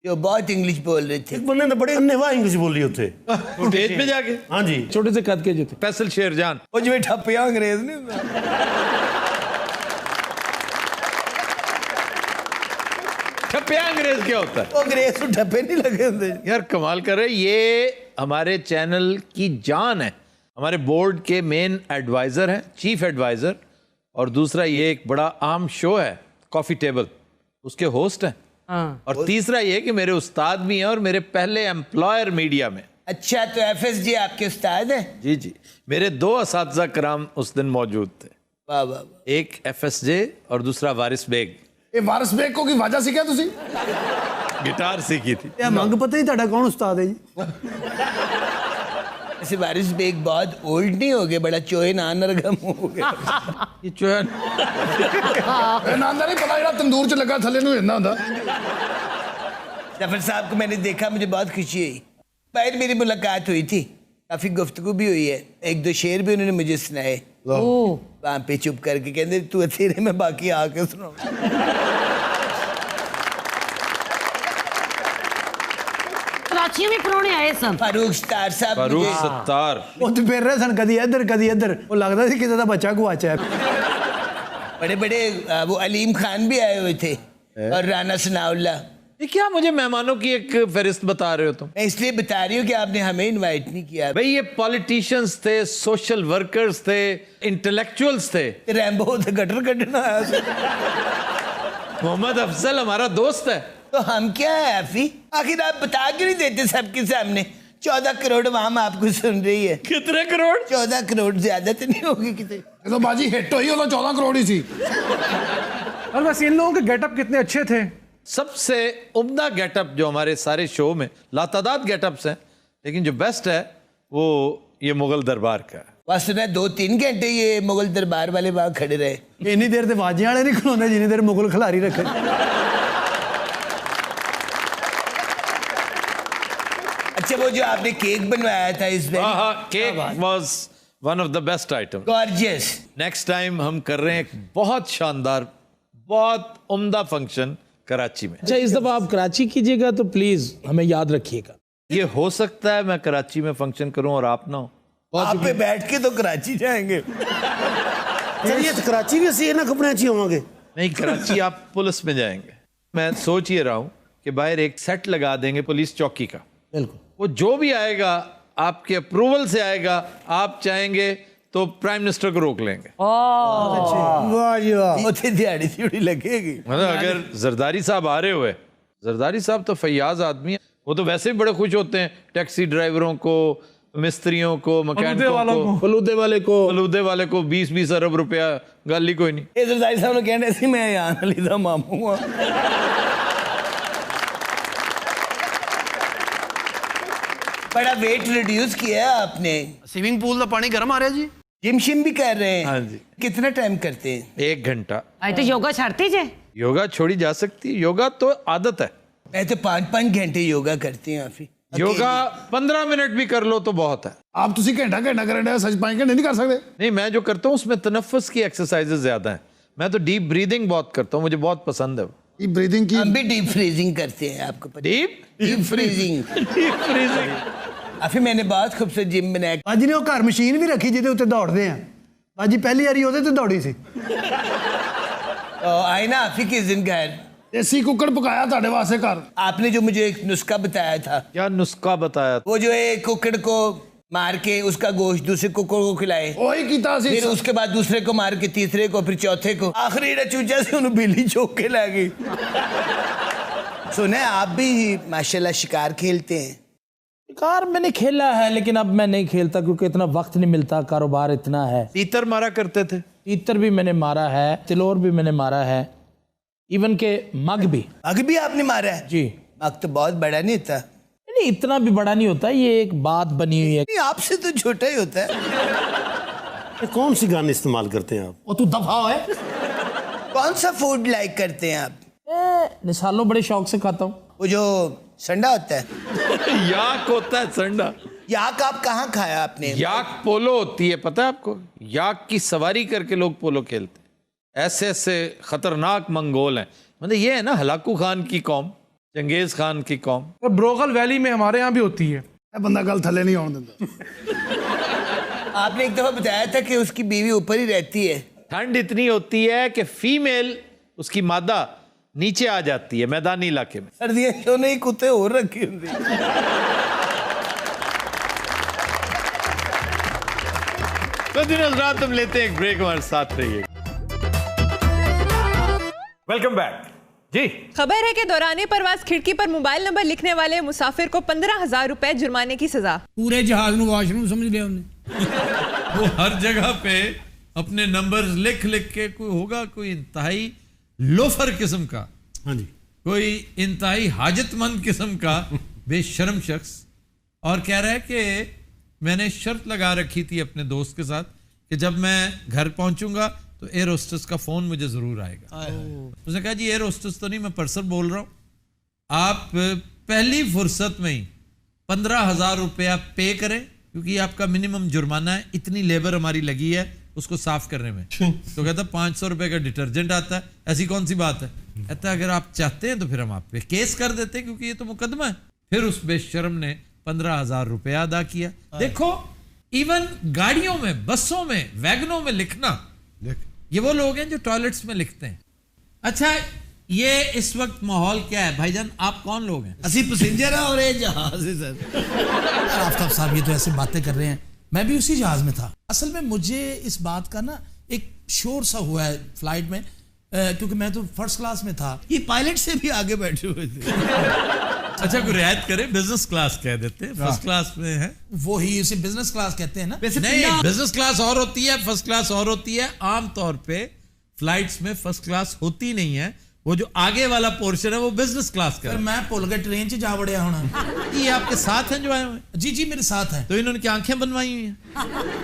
जो बहुत इंग्लिश बोल रहे थे, एक बंदे ने बड़े अन्नेवाह इंग्लिश बोली होते स्टेज पे जाके। हाँ जी, छोटे से कद के जो थे। फैसल शेरजान। वो जो ठप्पिया अंग्रेज ने। ठप्पिया अंग्रेज क्या होता है? वो अंग्रेज को ठप्पे नहीं लगे होते। यार कमाल कर रहे, ये हमारे चैनल की जान है, हमारे बोर्ड के मेन एडवाइजर हैं, चीफ एडवाइजर, और दूसरा ये एक बड़ा आम शो है कॉफी टेबल, उसके होस्ट हैं। और तीसरा ये कि मेरे उस्ताद भी हैं और मेरे पहले एम्प्लॉयर मीडिया में। अच्छा तो FSG आपके उस्ताद हैं? जी जी, मेरे 2 असातिज़ा कराम उस दिन मौजूद थे। वाह वाह वाह। एक FSJ और दूसरा वारिस बेग। ਇਹ ਵਾਰਿਸ ਬੇਗ ਕੋ ਕੀ ਵਾਜਾ ਸਿੱਖਿਆ ਤੁਸੀਂ? गिटार सीखी थी। ਇਹ ਮੰਗ ਪਤਾ ਹੀ ਤੁਹਾਡਾ ਕੌਣ ਉਸਤਾਦ ਹੈ ਜੀ? ऐसे वारिस बेग बहुत ओल्ड नहीं हो गए, बड़ा चोहे नानरगम हो गया। ये चोहन ਇਹ ਨਾਂਦਾ ਨਹੀਂ ਪਤਾ ਜਿਹੜਾ ਤੰਦੂਰ 'ਚ ਲੱਗਾ ਥੱਲੇ ਨੂੰ ਹਿੰਦਾ ਹੁੰਦਾ। जफर साहब को मैंने देखा, मुझे बहुत खुशी हुई। बाहर मेरी मुलाकात हुई थी, काफी गुफ्तगू भी हुई है, 1-2 शेर भी उन्होंने मुझे सुनाए वहाँ पे चुप करके, कहते तू अथेरे में बाकी आके सुनाओ। कराची में परौने आए सन। फारूक सत्तार साहब, फारूक मुझे सत्तार। ਉਹ ਤੇ ਫਿਰ ਰਹੇ ਸਨ ਕਦੀ ਇੱਧਰ ਉਹ ਲੱਗਦਾ ਸੀ ਕਿਸੇ ਦਾ ਬੱਚਾ ਗੁਆਚਿਆ ਹੈ। बड़े बड़े वो अलीम खान भी आए हुए थे और राना सनाउल्ला। ये क्या मुझे मेहमानों की एक फहरिस्त बता रहे हो तुम? मैं इसलिए बता रही हूँ कि आपने हमें इनवाइट नहीं किया। भाई ये पॉलिटिशियंस थे, सोशल वर्कर्स थे, इंटेलेक्चुअल्स थे। रैम्बो तो गटर कटना आया। मोहम्मद अफजल हमारा दोस्त है। तो हम क्या है आफी, आखिर आप बता क्यों नहीं देते सबके सामने? 14 करोड़ आवाम आपको सुन रही है। कितने करोड़? 14 करोड़, ज्यादा तो नहीं होगी कितने? ਇਹ ਤਾਂ ਬਾਜੀ ਹਿੱਟ ਹੋਈ ਉਦੋਂ 14 ਕਰੋੜ ਹੀ ਸੀ। और वैसे इन लोगों के गेटअप कितने अच्छे थे। सबसे उम्दा गेटअप जो हमारे सारे शो में लातादाद गेटअप्स हैं, लेकिन जो बेस्ट है वो ये मुगल दरबार का है। बस सुना 2-3 घंटे ये मुगल दरबार वाले वहां खड़े रहे। इन्नी देर ते बाजियां वाले नहीं खलोंदे जिन्नी देर मुगल खिलाड़ी रखे। अच्छा वो जो आपने केक बनवाया था इस बार, हाँ, cake was one of the best item. Gorgeous. Next time हम कर रहे हैं एक बहुत शानदार, बहुत उम्दा फंक्शन कराची में। अच्छा इस दफा आप कराची कीजिएगा तो प्लीज हमें याद रखिएगा। ये हो सकता है मैं कराची में फंक्शन करूं और आप ना हो। आप पे बैठ के तो कराची जाएंगे। चलिए तो कराची भी सी ना कपड़े अच्छी होंगे। नहीं, कराची आप पुलिस में जाएंगे। मैं सोच ये रहा हूं कि बाहर एक सेट लगा देंगे पुलिस चौकी का। बिल्कुल। वो जो भी आएगा आपके अप्रूवल से आएगा, आप चाहेंगे तो प्राइम मिनिस्टर को रोक लेंगे। वाह जी वाह, उसे दिहाड़ी थोड़ी लगेगी। मतलब अगर जरदारी साहब आ रहे हुए, जरदारी साहब तो फैयाज आदमी है, वो तो वैसे भी बड़े खुश होते हैं टैक्सी ड्राइवरों को, मिस्त्रियों को, मैकेनिकों को, फलूदे वाले को 20-20 अरब रुपया गाली कोई नहीं। ये जरदारी साहब ने कहना ऐसे मैं यहाँ लीदा मामू हूँ। बड़ा वेट रिड्यूस किया है आपने। स्विमिंग पूल का पानी गर्म आ रहा है जी। जिम शिम भी कर रहे हैं? हाँ जी। कितना टाइम करते हैं? 1 घंटा। आई तो योगा छाड़ती जे। योगा छोड़ी जा सकती है, योगा तो आदत है। मैं तो 5-5 घंटे योगा करती हूँ अभी। योगा 15 मिनट भी कर लो तो बहुत है। आप ਤੁਸੀਂ ਘੰਟਾ ਕਰਨ ਦੇ ਸੱਚ 5 ਘੰਟੇ नहीं कर सकते? नहीं, मैं जो करता हूँ उसमें तनफ्फुस की एक्सरसाइजेज ज्यादा हैं। मैं तो डीप ब्रीदिंग बहुत करता हूँ, मुझे बहुत पसंद है। ये ब्रीदिंग की हम भी डीप फ्रीजिंग करते हैं, आपको पता? Deep freezing. Deep freezing. अभी मैंने बहुत खूबसूरत जिम बनाया। ਅੱਜ ਨੇ ਉਹ ਘਰ ਮਸ਼ੀਨ ਵੀ ਰੱਖੀ ਜਿਹਦੇ ਉੱਤੇ ਦੌੜਦੇ ਆ। ਅੱਜ ਪਹਿਲੀ ਵਾਰੀ ਉਹਦੇ ਤੇ ਦੌੜੀ ਸੀ। आए ना आप ही किस दिन घर देसी कुकड़ पकाया ਤੁਹਾਡੇ ਵਾਸਤੇ घर। आपने जो मुझे एक नुस्खा बताया था। क्या नुस्खा बताया? वो जो है कुकड़ को मार के उसका गोश्त दूसरे कुकड़ को खिलाए, वही कीता सी। फिर उसके बाद दूसरे को मार के तीसरे को, फिर चौथे को, आखिरी चूजा से उन्हें बिल्ली चौक के ला गई। सुना आप भी माशाल्लाह शिकार खेलते हैं? कार मैंने खेला है लेकिन अब मैं नहीं खेलता क्योंकि इतना वक्त नहीं मिलता, कारोबार इतना है। तीतर मारा करते थे? तीतर भी मैंने मारा है, तिलोर भी मैंने मारा है, इवन के मग भी। मग भी आपने मारा है? जी। मग तो बहुत बड़ा नहीं होता। नहीं इतना भी बड़ा नहीं होता, ये एक बात बनी हुई है। नहीं आपसे तो छोटा ही होता है। ये कौन सी गाने इस्तेमाल करते हैं आप? वो तू दफा है। कौन सा फूड लाइक करते हैं आप? निसालो बड़े शौक से खाता हूँ। वो जो संडा होता है। याक होता है संडा। याक आप कहाँ खाया आपने? याक पोलो होती है, पता है आपको? याक की सवारी करके लोग पोलो खेलते हैं। ऐसे ऐसे खतरनाक मंगोल हैं। मतलब ये है ना हलाकू खान की कौम, चंगेज खान की कौम। ब्रोगल वैली में हमारे यहाँ भी होती है। बंदा गल थले नहीं आने देता। आपने एक दफा बताया था कि उसकी बीवी ऊपर ही रहती है। ठंड इतनी होती है कि फीमेल उसकी मादा नीचे आ जाती है मैदानी इलाके में। सर्दियों क्यों नहीं कुत्ते और रखी होंगी। तो दिन रात हम लेते हैं एक ब्रेक, हमारे साथ रहिए। वेलकम बैक जी। खबर है कि दौरान परवाज खिड़की पर मोबाइल नंबर लिखने वाले मुसाफिर को 15,000 रुपए जुर्माने की सजा। पूरे जहाज में वॉशरूम समझ लिया उन्हें। वो हर जगह पे अपने नंबर लिख लिख के, कोई होगा कोई इंतहाई लोफर किस्म का, हाँ जी, कोई इंतहाई हाजतमंद किस्म का बेशर्म शख्स, और कह रहा है कि मैंने शर्त लगा रखी थी अपने दोस्त के साथ कि जब मैं घर पहुंचूंगा तो एयर होस्टेस का फोन मुझे जरूर आएगा। उसने कहा जी एयर होस्टेस तो नहीं, मैं पर्सन बोल रहा हूं, आप पहली फुर्सत में ही 15,000 रुपया पे करें क्योंकि आपका मिनिमम जुर्माना है, इतनी लेबर हमारी लगी है उसको साफ करने में। तो कहता 500 रुपए का डिटर्जेंट आता है, ऐसी कौन सी बात है। कहता अगर आप चाहते हैं तो फिर हम आप पे केस कर देते हैं क्योंकि ये तो मुकदमा है। फिर उस बेशर्म ने 15,000 रुपया अदा किया। देखो इवन गाड़ियों में, बसों में, वैगनों में लिखना, ये वो लोग हैं जो टॉयलेट्स में लिखते हैं। अच्छा ये इस वक्त माहौल क्या है भाईजान, आप कौन लोग हैं? असी पैसेंजर है और ये जहाज है सर। आफ्ताब साहब ये तो ऐसे बातें कर रहे हैं, मैं भी उसी जहाज में था। असल में मुझे इस बात का ना एक शोर सा हुआ है फ्लाइट में, क्योंकि मैं तो फर्स्ट क्लास में था। ये पायलट से भी आगे बैठे हुए थे। अच्छा कोई रियायत करे, बिजनेस क्लास कह देते हैं, फर्स्ट क्लास में है वो ही उसे बिजनेस क्लास कहते हैं ना। नहीं, बिजनेस क्लास और होती है, फर्स्ट क्लास और होती है। आमतौर पे फ्लाइट्स में फर्स्ट क्लास होती नहीं है, वो जो आगे वाला पोर्शन है वो बिजनेस क्लास का। मैं भुल गया ट्रेन च जा बड़िया होना। ये आपके साथ हैं जो आए हुए? जी जी मेरे साथ हैं। तो इन्होंने क्या आंखें बनवाई हुई हैं?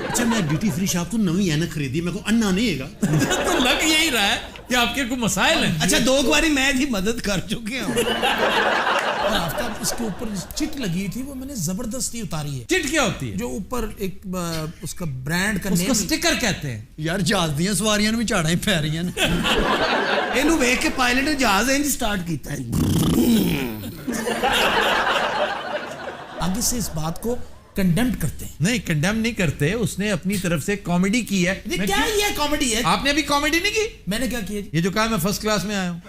अच्छा मैं ड्यूटी फ्री शॉप तो नवी ऐनक खरीदी, मेरे को अन्ना नहीं हैगा। तो लग यही रहा है कि आपके कोई मसाइल हैं। अच्छा 2 बारी मैं भी मदद कर चुके हूँ। और आफ्ताब इसके ऊपर चिट लगी थी, वो मैंने जबरदस्ती उतारी है। चिट क्या होती है? जो ऊपर एक उसका ब्रांड का उसको स्टिकर कहते हैं। यार जहाज दी सवारियां भी झाड़ा ही पै रही हैं। इन्हू वेख के पायलट ने जहाज इंज स्टार्ट किया है। आगे से इस बात को कंडेम करते हैं। नहीं कंडेम नहीं करते, उसने अपनी तरफ से कॉमेडी की है। क्या ये कॉमेडी है? आपने अभी कॉमेडी नहीं की। मैंने क्या किया? ये जो कहा मैं फर्स्ट क्लास में आया हूँ।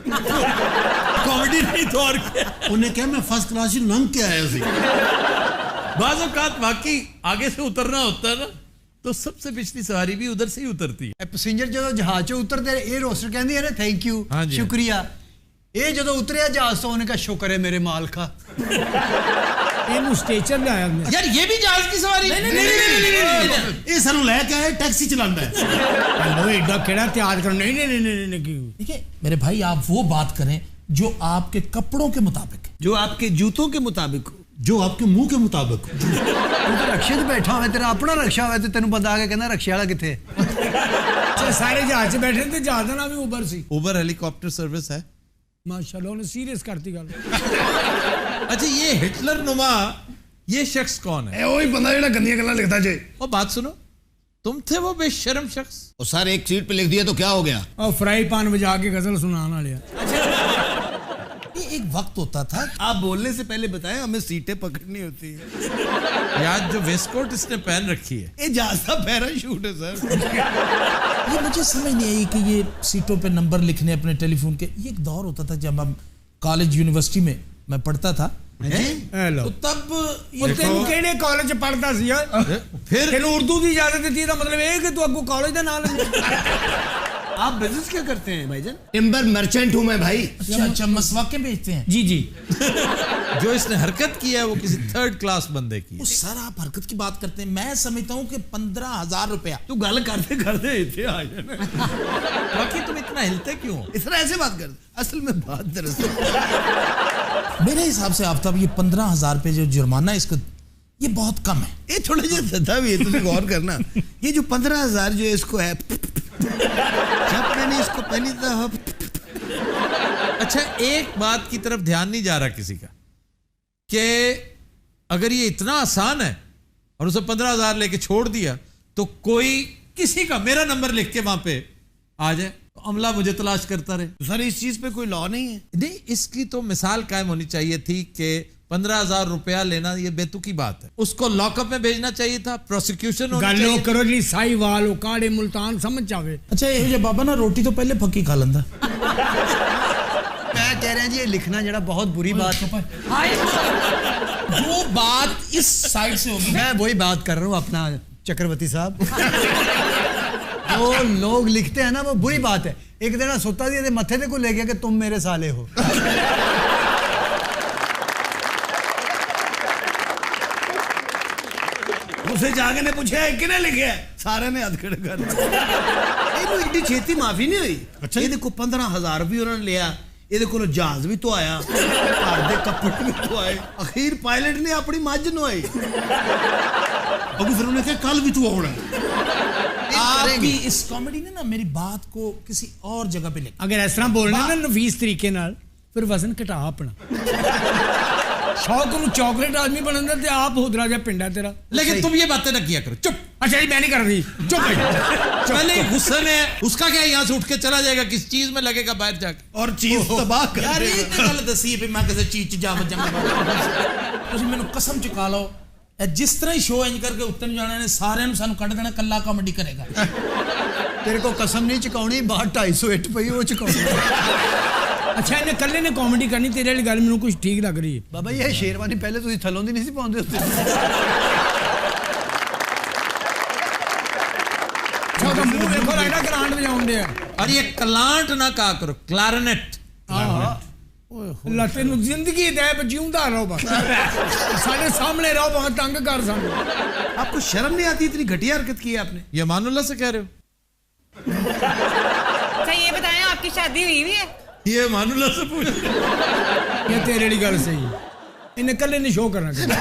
कॉमेडी नहीं तो और क्या। उन्हें क्या मैं फर्स्ट क्लास ही लंघ के आया सी। बाज़ औक़ात वाकई आगे से उतरना होता है ना, तो सबसे पिछली सवारी भी उधर से ही उतरती है। पैसेंजर जो जहाज चो उतरते एयर होस्टर कहंदी है थैंक यू, शुक्रिया। ये जो उतरिया जहाज तो उन्हें का शुक्र है मेरे मालिका। स्टेशन ले आया यार ये भी जहाज की सवारी? ये सानू लेके आए, टैक्सी चलाता है। हेलो एडा केड़ा त्याग कर। नहीं नहीं नहीं नहीं क्यों? देखिए मेरे भाई आप वो बात करें जो आपके कपड़ों के मुताबिक, जो आपके जूतों के मुताबिक हो, जो आपके मुंह के मुताबिक। तू तो रक्शे च बैठा हुआ, तेरा अपना रक्शा हुआ तो तेन बंदा आके कहना रक्शे वाला किथे। सारे जहाज च बैठे थे, जहाज का नाम भी उबर सी। उबर हेलीकॉप्टर सर्विस है माशाल्लाह, उन्हें सीरियस करती गल। अच्छा ये हिटलर नुमा ये शख्स कौन है? वही बंदा जेड़ा गंदियां गल्लां लिखता जे। वो बात सुनो, तुम थे वो बेशर्म शख्स। और सर एक सीट पे लिख दिया तो क्या हो गया? और फ्राई पान बजा के गजल सुनाने वाले। ये एक वक्त होता था। आप बोलने से पहले बताएं, हमें सीटें पकड़नी होती है। यार जो वेस्टकोट इसने पहन रखी है, ये जहाज पैराशूट है सर। ये मुझे समझ नहीं आई कि ये सीटों पे नंबर लिखने अपने टेलीफोन के। ये एक दौर होता था जब हम कॉलेज यूनिवर्सिटी में मैं पढ़ता था। तो तब केड़े कॉलेज पढ़ता सी यार? फिर तेनू उर्दू की इजाजत दी था, मतलब ये कि तू अगू कॉलेज का नाम ले। आप बिजनेस क्या करते हैं भाईजान? टिम्बर मर्चेंट हूं मैं भाई। अच्छा मसवाके बेचते हैं? जी जी। जो इसने हरकत की है वो किसी थर्ड क्लास बंदे की है। सर आप हरकत की बात करते हैं, मैं समझता हूँ कि 15,000 रुपया। तू गल करते करते इतने आ जाना। बाकी तुम इतना हिलते क्यों? इस तरह ऐसे बात कर, असल में बात दरअसल मेरे हिसाब से आफ्ताब ये 15,000 रुपये जो जुर्माना है इसको, ये बहुत कम है। ये थोड़ा ज्यादा भी है, तुम गौर करना। ये जो 15,000 जो इसको है, जब मैंने इसको पहली दफा। अच्छा एक बात की तरफ ध्यान नहीं जा रहा किसी का कि अगर ये इतना आसान है और उसे 15,000 लेके छोड़ दिया तो कोई किसी का मेरा नंबर लिख के वहां पे आ जाए अमला मुझे तलाश करता रहे। तो सर इस चीज पे कोई लॉ नहीं है? नहीं, इसकी तो मिसाल कायम होनी चाहिए थी कि 15,000 रुपया लेना ये बेतुकी बात है। उसको लॉकअप में भेजना चाहिए था, प्रोसिक्यूशन होनी चाहिए। करो जी साहिवाल काड़े मुल्तान समझ जावे। अच्छा ये बाबा ना रोटी तो पहले पक्की खा लेंदा। मैं कह रहा हूं जी ये लिखना जरा बहुत बुरी बात है। जो बात इस साइड से होगी, मैं वही बात कर रहा हूँ अपना चक्रवर्ती साहब। जो लोग लिखते हैं ना वो बुरी बात है। एक दिन सोता दिए मथे ते को ले गया कि तुम मेरे साले हो। उसे जाके ने पूछा किने लिखे सारे ने हथ खड़े कर दिया। एडी छेती माफी नहीं हुई। अच्छा ये देखो 15,000 भी उन्होंने लिया, ये को जहाज भी तो आया, घर दे कपड़े भी तो आए, अखीर पायलट ने अपनी मज नुआई। अभी फिर उन्होंने कहा कल भी तू आना। आपकी इस कॉमेडी ने ना मेरी बात को किसी और जगह पे ले, अगर इस तरह बोलना ना नफीस तरीके नाल फिर वजन घटा अपना। शौक ਨੂੰ चॉकलेट आदमी बनने ते आप होदरा जा पिंडा तेरा। लेकिन तुम ये बातें ना किया करो, चुप। अच्छा जी मैं नहीं कर रही, चुप पहले गुस्से में उसका क्या यहाँ से उठ के चला जाएगा, किस चीज में लगेगा बाहर जाके, और चीज तबाह कर यार ये गल दसी भी मैं किसी चीज च जा वजांगा। तुसी मैनू कसम चुका लो जिस तरह ही शो इंज करके उत्ते जाने ने सारे सानू कट देना, कल्ला कॉमेडी करेगा। तेरे को कसम नहीं चुकाउनी, बाहर 250 इट पई वो चुकाउनी। अच्छा इन्हें कल्ले ने कॉमेडी करनी, तेरे वाली गल मैनू कुछ ठीक लग रही है। बाबा ये शेरवानी पहले तुसी थलों दी नहीं सी पाउंदे उत्ते। अच्छा मुंह देखो राइना क्लांट बजाउंदे आ। और ये क्लांट ना कहा करो, क्लारनेट। अल्लाह तेनू जिंदगी दे जिंदा रहो बस, सारे सामने रहो, बहुत तंग कर सानू। आपको शर्म नहीं आती इतनी घटिया हरकत की है आपने? ये मानुल्लाह से कह रहे हो? अच्छा ये बताएं आपकी शादी हुई भी है? ये मानुल्लाह से पूछ। ये तेरे वाली गल सही है, इन्हें कल्ले ने शो करना चाहिए।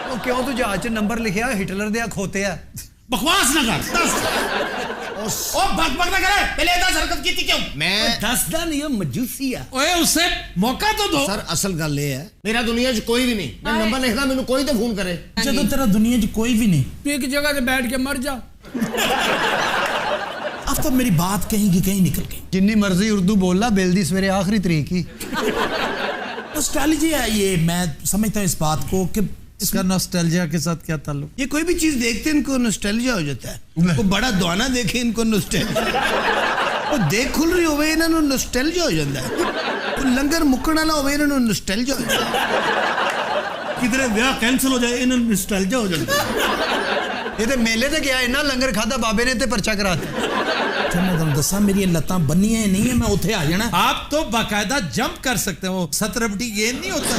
वो क्यों तू जहाज च नंबर लिखया हिटलर दे खोते है? बकवास ना कर। ओ भग ना करे, पहले 10 हरकत की थी क्यों? मैं दसदा नहीं हूं, मजूसी है। ओए उससे मौका तो दो। सर असल गल ये है मेरा दुनिया च कोई भी नहीं, मैं नंबर लिखदा मेनू कोई तो फोन करे। जदों तेरा दुनिया च कोई भी नहीं, तू एक जगह पे बैठ के मर जा। अब तो मेरी बात कहीं की कहीं निकल गई। जिन्नी मर्जी उर्दू बोलना, बेल दी सवेरे आखिरी तरीक ही। नॉस्टैल्जिया है ये, मैं समझता हूँ इस बात को कि इसका नॉस्टैल्जिया के साथ क्या ताल्लुक? ये कोई भी चीज देखते हैं इनको नॉस्टैल्जिया हो जाता है। वो बड़ा दवाना देखे इनको नॉस्टैल्जिया, वो देख खुल रही होवे इन्हां नूं नॉस्टैल्जिया हो जाता है। वो लंगर मुक्कण वाला होवे इन्हां नूं नॉस्टैल्जिया हो जाता है। किधरे ब्याह कैंसिल हो जाए इन्हां नूं नॉस्टैल्जिया हो जाता है। ये तो मेले ते गया इन्ना लंगर खादा बाबे ने ते पर्चा कराता। मैं तुम दसा मेरी लत्तां बन्नियां ही नहीं है, मैं उठे आ जाना। आप तो बाकायदा जंप कर सकते हो, 17 गेंद नहीं होता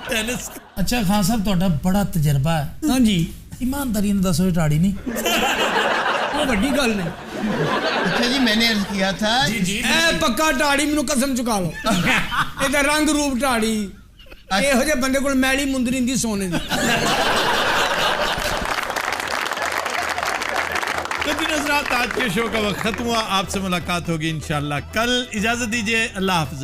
टेनिस। अच्छा खान साहब ਤੁਹਾਡਾ बड़ा तजर्बा है। हाँ जी ईमानदारी ने दसो टाड़ी नहीं वो बड़ी गल नहीं। अच्छा जी मैंने अर्ज किया था जी जी ए पक्का टाड़ी मैनू कसम चुका लो, ਇਹਦਾ रंग रूप टाड़ी ਇਹੋ ਜਿਹੇ ਬੰਦੇ ਕੋਲ ਮੈਲੀ ਮੁੰਦਰੀ ਹੁੰਦੀ सोने ਦੀ। आज के शो का वक्त खत्म हुआ, आपसे मुलाकात होगी इंशाल्लाह कल। इजाजत दीजिए, अल्लाह हाफिज़।